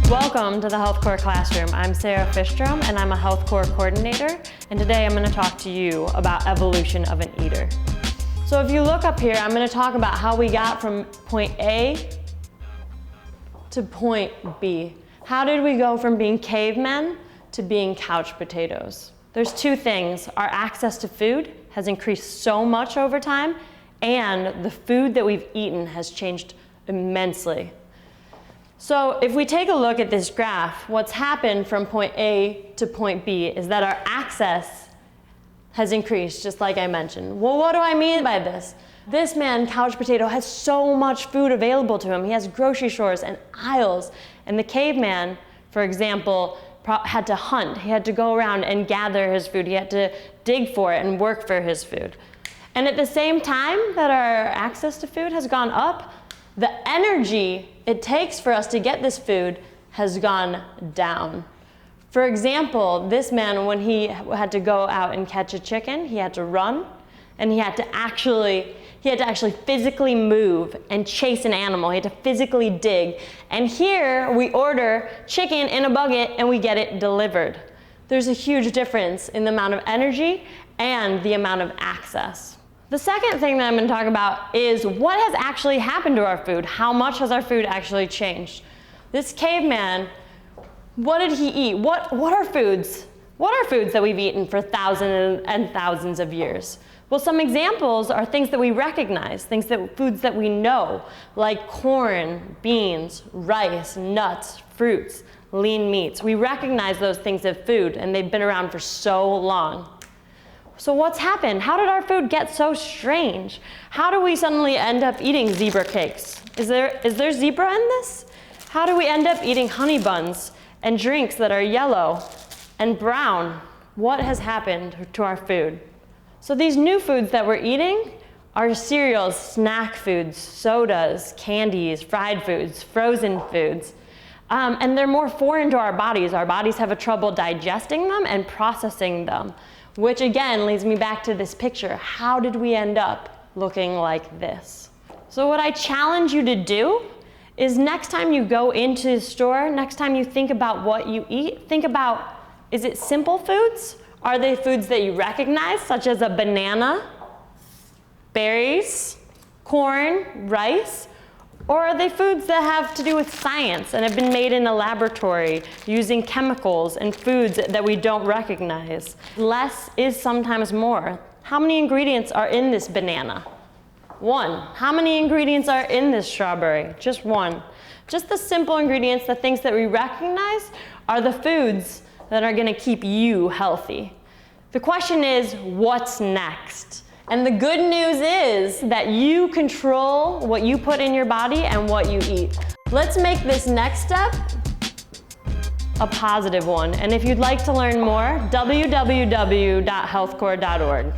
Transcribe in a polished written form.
Welcome to the HealthCorps classroom. I'm Sarah Fistrom and I'm a HealthCorps coordinator, and today I'm going to talk to you about evolution of an eater. So if you look up here, I'm going to talk about how we got from point A to point B. How did we go from being cavemen to being couch potatoes? There's two things. Our access to food has increased so much over time, and the food that we've eaten has changed immensely. So if we take a look at this graph, what's happened from point A to point B is that our access has increased, just like I mentioned. Well, what do I mean by this? This man, couch potato, has so much food available to him. He has grocery stores and aisles. And the caveman, for example, had to hunt. He had to go around and gather his food. He had to dig for it and work for his food. And at the same time that our access to food has gone up, the energy it takes for us to get this food has gone down. For example, this man, when he had to go out and catch a chicken, he had to run, and he had to actually physically move and chase an animal. He had to physically dig. And here we order chicken in a bucket and we get it delivered. There's a huge difference in the amount of energy and the amount of access. The second thing that I'm going to talk about is what has actually happened to our food. How much has our food actually changed? This caveman, what did he eat? What are foods? What are foods that we've eaten for thousands and thousands of years? Well, some examples are things that we recognize, foods that we know, like corn, beans, rice, nuts, fruits, lean meats. We recognize those things as food, and they've been around for so long. So what's happened? How did our food get so strange? How do we suddenly end up eating zebra cakes? Is there zebra in this? How do we end up eating honey buns and drinks that are yellow and brown? What has happened to our food? So these new foods that we're eating are cereals, snack foods, sodas, candies, fried foods, frozen foods. And they're more foreign to our bodies. Our bodies have a trouble digesting them and processing them, which again leads me back to this picture. How did we end up looking like this? So what I challenge you to do is next time you go into the store, next time you think about what you eat, think about, is it simple foods? Are they foods that you recognize, such as a banana, berries, corn, rice? Or are they foods that have to do with science and have been made in a laboratory using chemicals and foods that we don't recognize? Less is sometimes more. How many ingredients are in this banana? One. How many ingredients are in this strawberry? Just one. Just the simple ingredients, the things that we recognize, are the foods that are going to keep you healthy. The question is, what's next? And the good news is that you control what you put in your body and what you eat. Let's make this next step a positive one. And if you'd like to learn more, www.healthcorps.org.